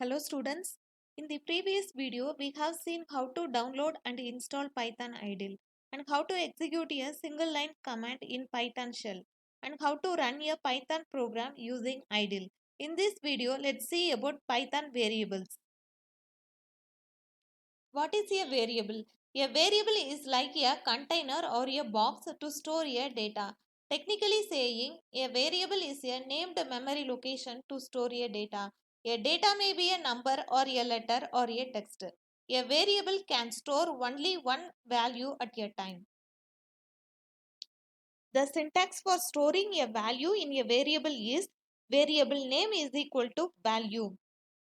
Hello students. In the previous video, we have seen how to download and install Python idle and how to execute a single line command in Python shell and how to run a Python program using idle. In this video, let's see about Python variables. What is a variable? A variable is like a container or a box to store a data. Technically saying, a variable is a named memory location to store a data. A data may be a number or a letter or a text. A variable can store only one value at a time. The syntax for storing a value in a variable is variable name is equal to value.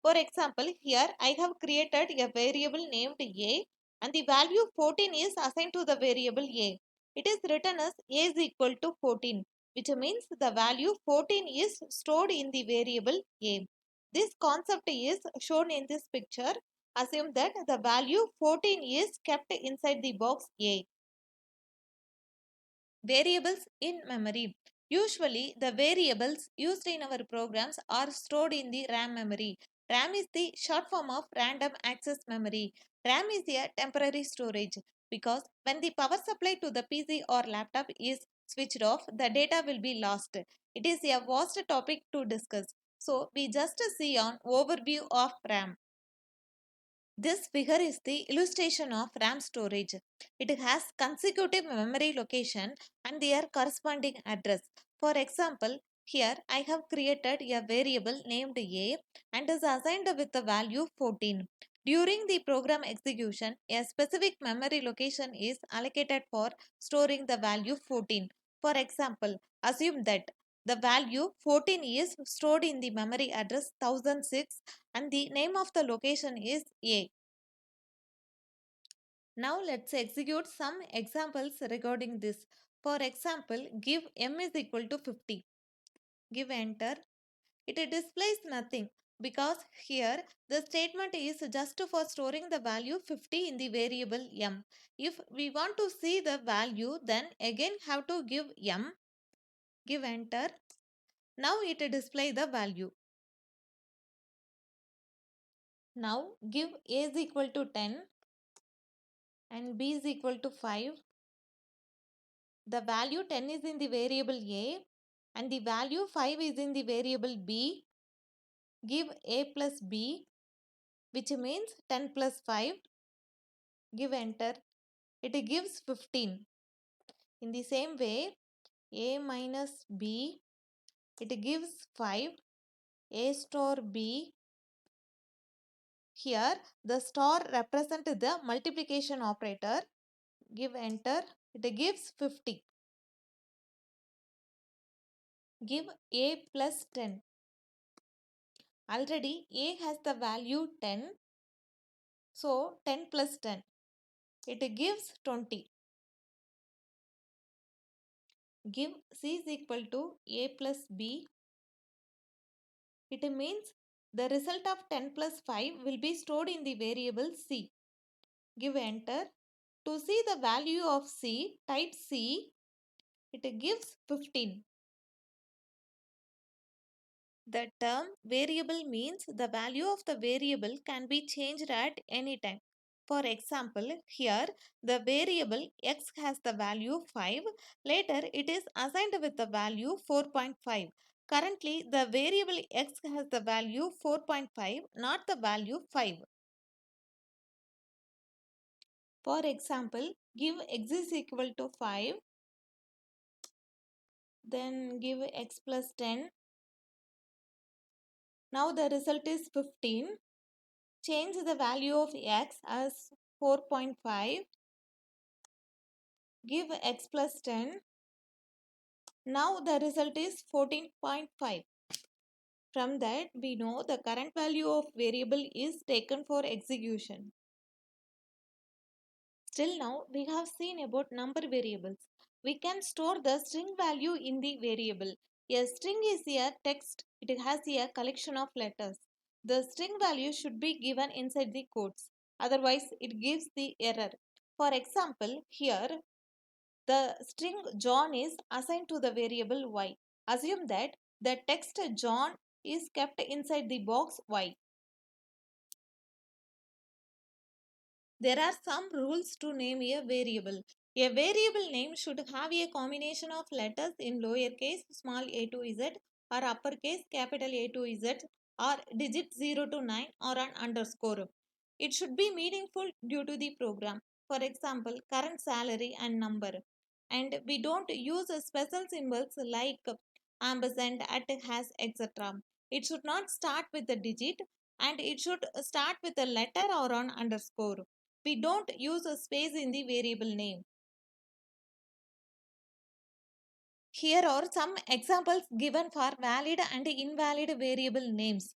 For example, here I have created a variable named a and the value 14 is assigned to the variable a. It is written as a is equal to 14, which means the value 14 is stored in the variable a. This concept is shown in this picture. Assume that the value 14 is kept inside the box a. Variables in memory. Usually, the variables used in our programs are stored in the RAM memory. RAM is the short form of random access memory. RAM is a temporary storage because when the power supply to the PC or laptop is switched off, the data will be lost. It is a vast topic to discuss. So, we just see an overview of RAM. This figure is the illustration of RAM storage. It has consecutive memory location and their corresponding address. For example, here I have created a variable named a and is assigned with the value 14. During the program execution, a specific memory location is allocated for storing the value 14. For example, assume that the value 14 is stored in the memory address 1006 and the name of the location is A. Now let's execute some examples regarding this. For example, give m is equal to 50. Give enter. It displays nothing because here the statement is just for storing the value 50 in the variable m. If we want to see the value, then again have to give m. Give enter. Now it displays the value. Now give a is equal to 10 and b is equal to 5. The value 10 is in the variable a and the value 5 is in the variable b. Give a plus b, which means 10 plus 5. Give enter. It gives 15. In the same way, a minus b, it gives 5. A star b. Here, the star represents the multiplication operator. Give enter. It gives 50. Give a plus 10. Already a has the value 10. So 10 plus 10. It gives 20. Give c is equal to a plus b. It means the result of 10 plus 5 will be stored in the variable c. Give enter. To see the value of c, type c. It gives 15. The term variable means the value of the variable can be changed at any time. For example, here the variable x has the value 5. Later it is assigned with the value 4.5. Currently the variable x has the value 4.5, not the value 5. For example, give x is equal to 5. Then give x plus 10. Now the result is 15. Change the value of x as 4.5. Give x plus 10. Now the result is 14.5. From that we know the current value of variable is taken for execution. Still now we have seen about number variables. We can store the string value in the variable. A string is a text. It has a collection of letters. The string value should be given inside the quotes. Otherwise it gives the error. For example, here the string John is assigned to the variable y. Assume that the text John is kept inside the box y. There are some rules to name a variable. A variable name should have a combination of letters in lowercase small a to z or uppercase capital A to z or digit 0 to 9 or an underscore. It should be meaningful due to the program. For example, current salary and number. And we don't use special symbols like ampersand, at, has, etc. It should not start with a digit and it should start with a letter or an underscore. We don't use a space in the variable name. Here are some examples given for valid and invalid variable names.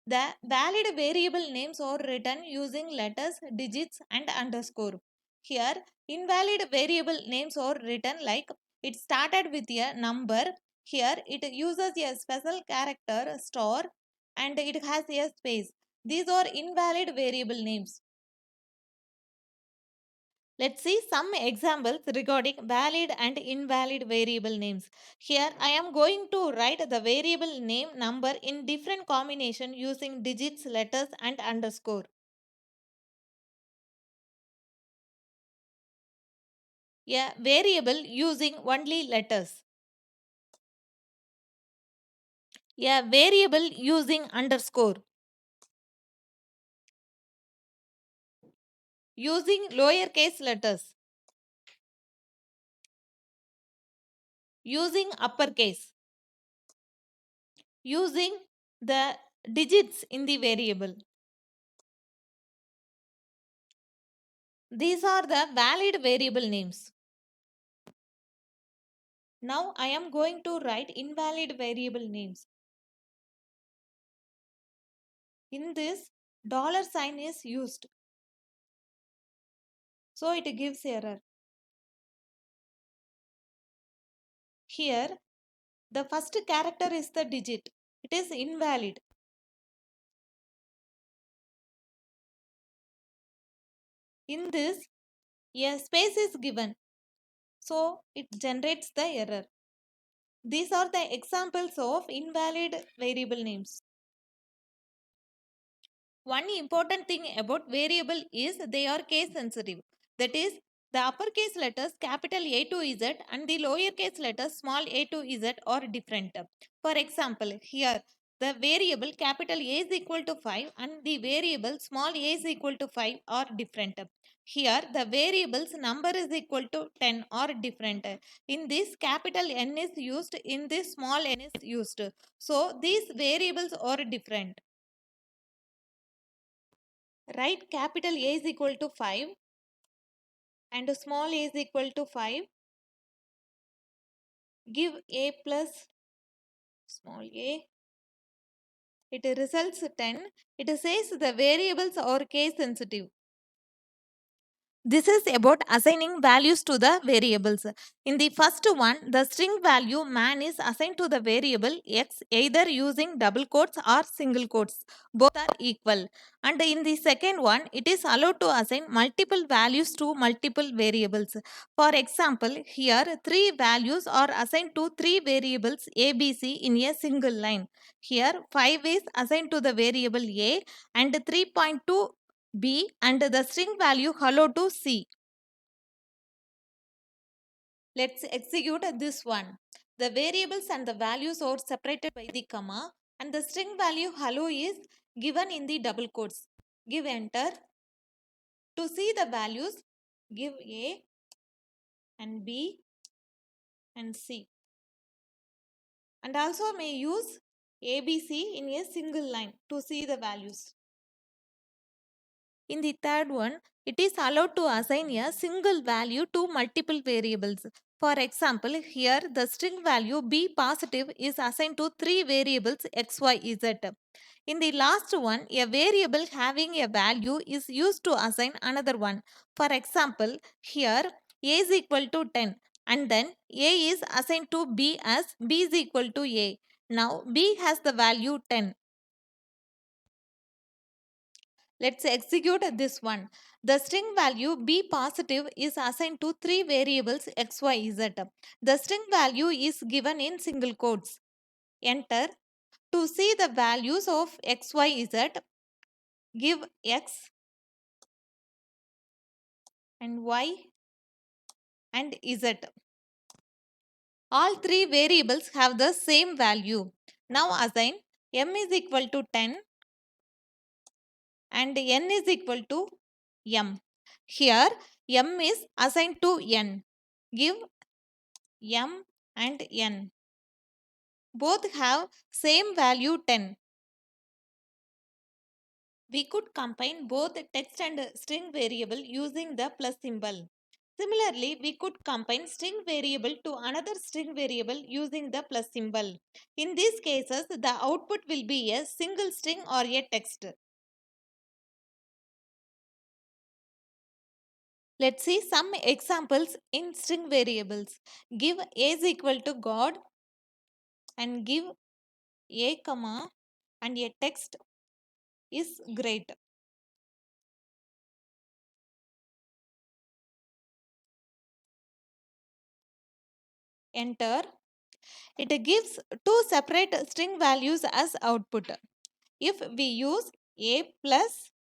The valid variable names are written using letters, digits and underscore. Here, invalid variable names are written like it started with a number. Here, it uses a special character star and it has a space. These are invalid variable names. Let's see some examples regarding valid and invalid variable names. Here I am going to write the variable name number in different combination using digits, letters and underscore. A variable using only letters. A variable using underscore. Using lowercase letters. Using uppercase. Using the digits in the variable. These are the valid variable names. Now I am going to write invalid variable names. In this, dollar sign is used. So it gives error. Here, the first character is the digit. It is invalid. In this, a space is given. So it generates the error. These are the examples of invalid variable names. One important thing about variable is they are case sensitive. That is, the uppercase letters capital A to Z and the lowercase letters small a to Z are different. For example, here the variable capital A is equal to 5 and the variable small a is equal to 5 are different. Here the variables number is equal to 10 are different. In this capital N is used, in this small n is used. So these variables are different. Write capital A is equal to 5 and small a is equal to 5. Give a plus small a. It results 10. It says the variables are case sensitive. This is about assigning values to the variables. In the first one, the string value man is assigned to the variable x either using double quotes or single quotes. Both are equal. And in the second one, it is allowed to assign multiple values to multiple variables. For example, here three values are assigned to three variables a, b, c in a single line. Here 5 is assigned to the variable a and 3.2 B and the string value hello to C. Let's execute this one. The variables and the values are separated by the comma and the string value hello is given in the double quotes. Give enter. To see the values, give A and B and C. And also may use ABC in a single line to see the values. In the third one, it is allowed to assign a single value to multiple variables. For example, here the string value b positive is assigned to three variables x, y, z. In the last one, a variable having a value is used to assign another one. For example, here a is equal to 10 and then a is assigned to b as b is equal to a. Now b has the value 10. Let's execute this one. The string value b positive is assigned to three variables x, y, z. The string value is given in single quotes. Enter. To see the values of x, y, z, give x and y and z. All three variables have the same value. Now assign m is equal to 10 and n is equal to m. Here m is assigned to n. Give m and n. Both have same value 10. We could combine both text and string variable using the plus symbol. Similarly, we could combine string variable to another string variable using the plus symbol. In these cases, the output will be a single string or a text. Let's see some examples in string variables. Give a is equal to God and give a comma and a text is great. Enter. It gives two separate string values as output. If we use a plus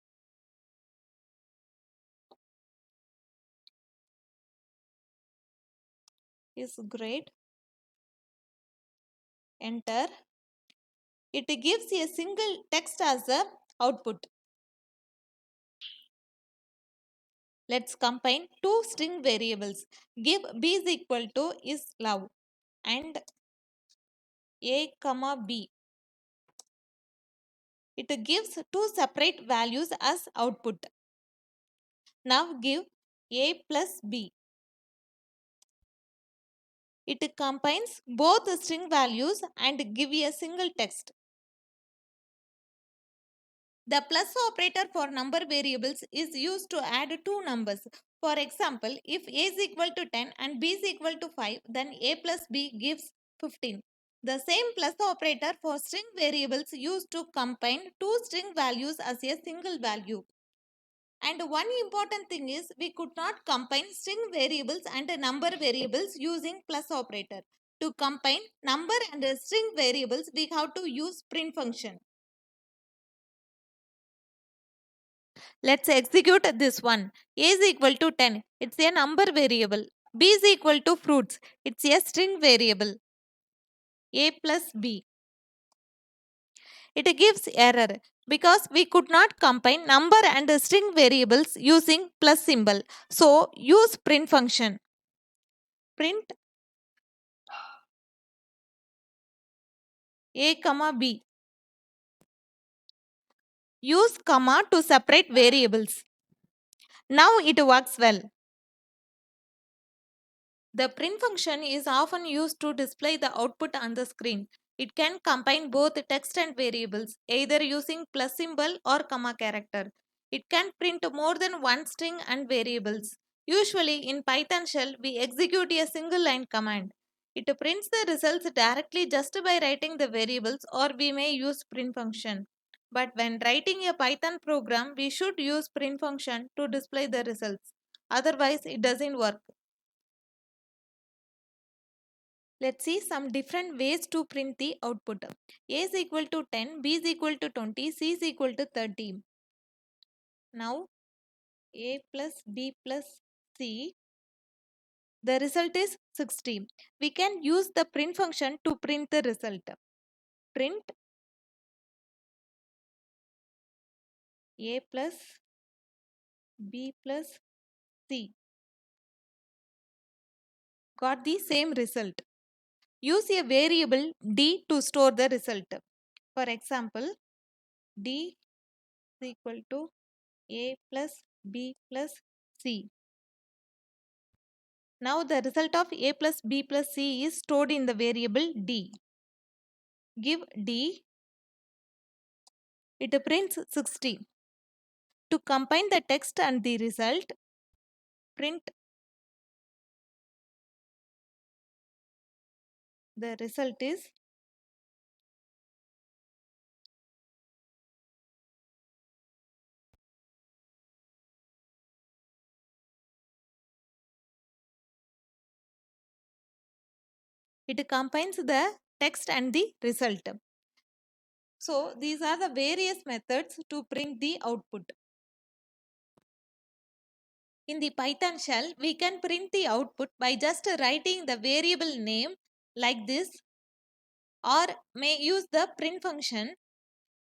is great, enter, it gives a single text as a output. Let's combine two string variables. Give b is equal to is love and a comma b. It gives two separate values as output. Now give a plus b. It combines both string values and give a single text. The plus operator for number variables is used to add two numbers. For example, if a is equal to 10 and b is equal to 5, then a plus b gives 15. The same plus operator for string variables used to combine two string values as a single value. And one important thing is we could not combine string variables and number variables using plus operator. To combine number and string variables, we have to use print function. Let's execute this one. A is equal to 10. It's a number variable. B is equal to fruits. It's a string variable. A plus B. It gives error because we could not combine number and string variables using plus symbol. So use print function. Print A comma B. Use comma to separate variables. Now it works well. The print function is often used to display the output on the screen. It can combine both text and variables, either using plus symbol or comma character. It can print more than one string and variables. Usually in Python shell, we execute a single line command. It prints the results directly just by writing the variables, or we may use print function. But when writing a Python program, we should use print function to display the results. Otherwise, it doesn't work. Let's see some different ways to print the output. A is equal to 10, B is equal to 20, C is equal to 30. Now A plus B plus C, the result is 60. We can use the print function to print the result. Print A plus B plus C. Got the same result. Use a variable D to store the result. For example, D is equal to A plus B plus C. Now the result of a plus b plus c is stored in the variable d. Give d, it prints 60. To combine the text and the result, print the result is it combines the text and the result. So these are the various methods to print the output. In the Python shell, we can print the output by just writing the variable name like this, or may use the print function.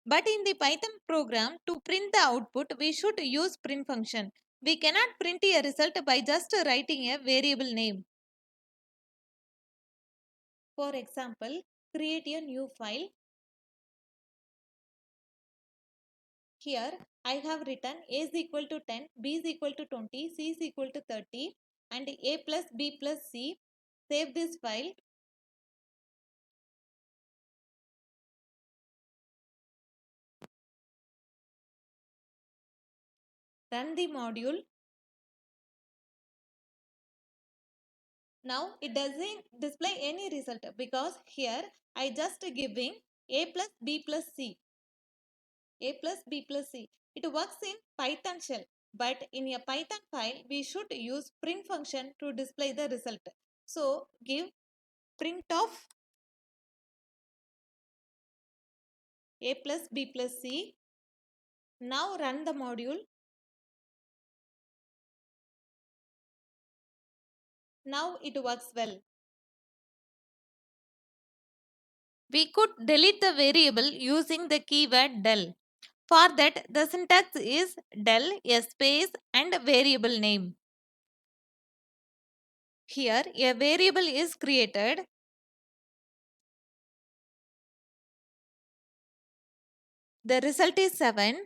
But in the Python program, to print the output, we should use print function. We cannot print a result by just writing a variable name. For example, create a new file. Here I have written a is equal to 10, b is equal to 20, c is equal to 30 and a plus b plus c. Save this file. Run the module. Now it doesn't display any result because here I just giving a plus b plus c. A plus b plus c. It works in Python shell, but in a Python file we should use print function to display the result. So give print of a plus b plus c. Now run the module. Now it works well. We could delete the variable using the keyword del. For that, the syntax is del, a space and a variable name. Here, a variable is created. The result is 7.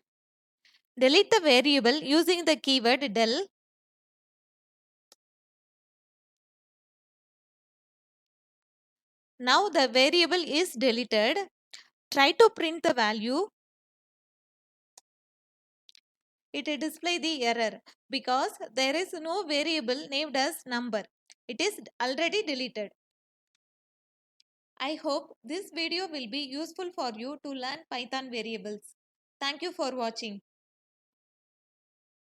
Delete the variable using the keyword del. Now the variable is deleted. Try to print the value. It will display the error because there is no variable named as number. It is already deleted. I hope this video will be useful for you to learn Python variables. Thank you for watching.